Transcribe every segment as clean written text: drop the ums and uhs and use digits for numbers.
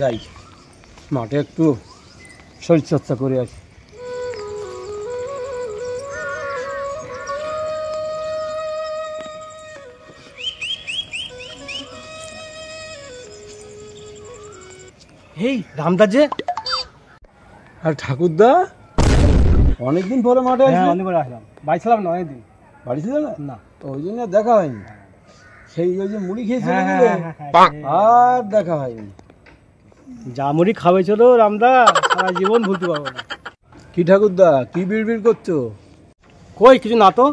যাই মাঠে একটু শরীরচর্চা করে আসি। এই রামদা যে, আর ঠাকুরদা অনেকদিন পরে মাঠে আসলে? অনেক করে আসলাম, বাড়ি ছিলাম না অনেকদিন। বাড়ি ছিল না? না, তো ওই জন্য দেখা হয়নি। সেই ওই যে মুড়ি খেয়েছিল আর আর দেখা হয়নি। যা মুড়ি খাওয়াইছিল রামদা সারা জীবন ভুলতে পারবো না। কি ঠাকুরদা কি বিড়বিড় করছো? কই কিছু না তো।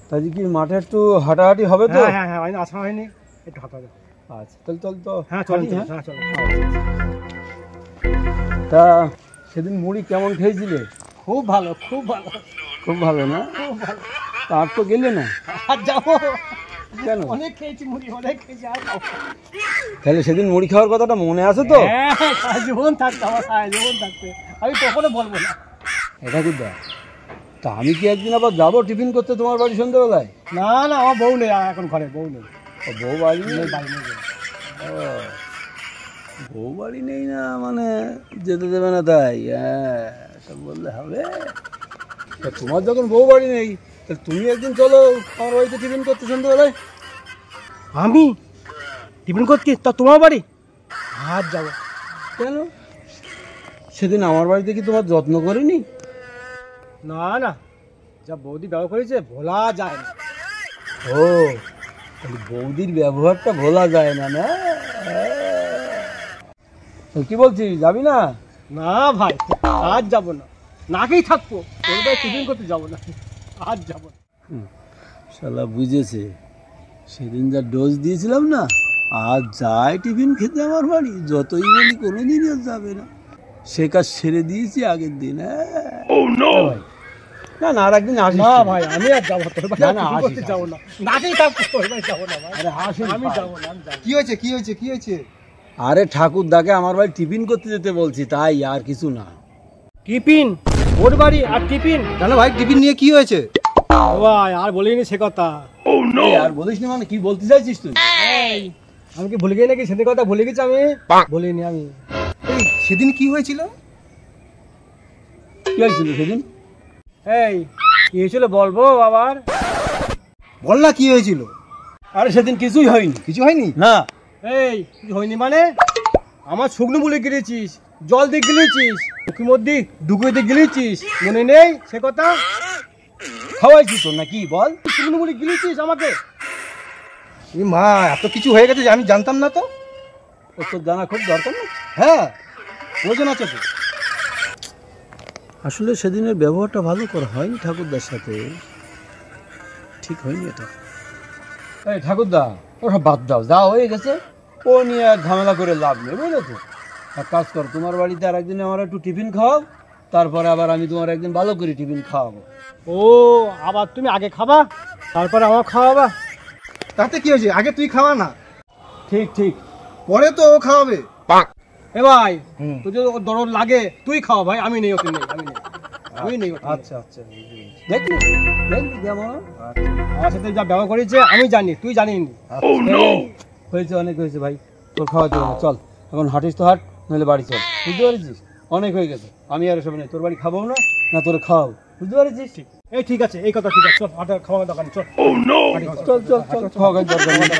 তাই কি মাঠে একটু হাঁটাহাঁটি হবে তো? হ্যাঁ হ্যাঁ হ্যাঁ, আসা হয়নি, একটু হাঁটা যাবে। আচ্ছা তাহলে চল তো। হ্যাঁ চল, হাঁটি, হ্যাঁ চল। তা সেদিন মুড়ি কেমন খেয়েছিলে? খুব ভালো, খুব ভালো, খুব ভালো না? খুব ভালো। তা আর তো গেলে না আর যাবো কেন? অনেক খেয়েছি মুড়ি, অনেক খেয়েছি, আর খাবো। তাহলে সেদিন মুড়ি খাওয়ার কথাটা মনে আছে তো? হ্যাঁ সারা জীবন থাকতে, আমার সারা জীবন থাকতে, আমি কখনো বলবো না। ঠাকুরদা তা আমি কি একদিন আবার যাবো টিফিন করতে তোমার বাড়ি সন্ধ্যেবেলায়? না না, আমার বউ নেই এখন, ঘরে বউ নেই। ও, বউ বাড়ি নেই? বাড়ি নেই। ও, বউ বাড়ি নেই না মানে যেতে দেবে না তাই? হ্যাঁ সব বললে হবে। তা তোমার যখন বউ বাড়ি নেই তাহলে তুমি একদিন চলো আমার বাড়িতে টিফিন করতে সন্ধ্যেবেলায়। আমি টিফিন করছি তা তোমার বাড়ি? আর যাবো কেন? সেদিন আমার বাড়িতে কি তোমার যত্ন করিনি? না না, যা বৌদি ব্যবহার করেছে ভোলা যায় না। ও তাহলে বৌদির ব্যবহারটা ভোলা যায় না না? কি বলছিস যাবি না? না ভাই, আজ যাবো না, নাকেই থাকবো, তোর ভাই টিফিন করতে যাবো না, আজ যাবো না। শালা বুঝেছে, সেদিন যা ডোজ দিয়েছিলাম না, আজ যায় টিফিন খেতে আমার বাড়ি, যতই বলি কোনোদিনই আর যাবে না। সে কাজ সেরে দিয়েছি আগের দিন। না না আর একদিন আসিস। না ভাই আমি আর যাবো, তোর ভাই না, না, টিফিন করতে আসিস, যাবো না, নাকেই থাকবো, তোর ভাই যাবো না ভাই। আরে আসিস আমি ভাই। যাবো না, আমি যাবো না। কি হয়েছে কি হয়েছে কি হয়েছে? আরে ঠাকুরদাকে আমার বাড়ি টিফিন করতে যেতে বলছি, তাই আর কিছু না। টিফিন ওর বাড়ি আর টিফিন? জানো ভাই টিফিন নিয়ে কি হয়েছে? ও ভাই আর বলিনি সে কথা। এই, আর বলিস না মানে কি বলতে চাইছিস তুই? এই, আমি কি ভুলে গেছি নাকি? সেদিন কথা ভুলে গেছি আমি? বলিনি আমি। এই সেদিন কি হয়েছিল? কি হয়েছিল সেদিন? এই কি হয়েছিল বলবো আবার? বল না কি হয়েছিল? আরে সেদিন কিছুই হয়নি। কিছু হয়নি? না এই কিছু হয়নি মানে? আমার শুকনো বলে গিলেছিস, জল দিয়ে গিলেছিস, মুখের মধ্যে ডুকুইতে গিলেছিস, মনে নেই সে কথা? খাওয়াইছি তো নাকি বল? শুকনো বলে গিলেছিস আমাকে। এই মা এত কিছু হয়ে গেছে যে আমি জানতাম না তো। ও তোর জানা খুব দরকার না? হ্যাঁ প্রয়োজন আছে তো। আসলে সেদিনের ব্যবহারটা ভালো করা হয়নি ঠাকুরদার সাথে, ঠিক হয়নি এটা। এই ঠাকুরদা ওসব বাদ দাও, যা হয়ে গেছে ও নিয়ে আর ঝামেলা করে লাভ নেই, বুঝলে তো? এক কাজ কর, তোমার বাড়িতে আর একদিন আমার একটু টিফিন খাওয়াও, তারপরে আবার আমি তোমার একদিন ভালো করে টিফিন খাওয়াবো। ও আবার তুমি আগে খাবা তারপরে আমার খাওয়াবা? তাতে কি হয়েছে, আগে তুই খাওয়া না, ঠিক ঠিক। পরে তো ও খাওয়াবে। এ ভাই তুই যদি ওর দরদ লাগে তুই খাওয়া ভাই, আমি নেই, ওকে নেই, আমি নেই, আমি নেই। আচ্ছা আচ্ছা দেখলি দেখলি কেমন আমার সাথে যা ব্যবহার করেছে আমি জানি, তুই জানিনি। হয়েছে, অনেক হয়েছে ভাই, তোর খাওয়াতে হবে না। চল এখন হাঁটিস তো হাট, নাহলে বাড়ি চল, বুঝতে পারছিস? অনেক হয়ে গেছে, আমি আর এসব নেই, তোর বাড়ি খাবো না, না তোর খাওয়াও, বুঝতে পারছিস? ঠিক এই ঠিক আছে, এই কথা ঠিক আছে, চল খাওয়া দোকান চল। চল চল চল, খাওয়া দরকার নেই।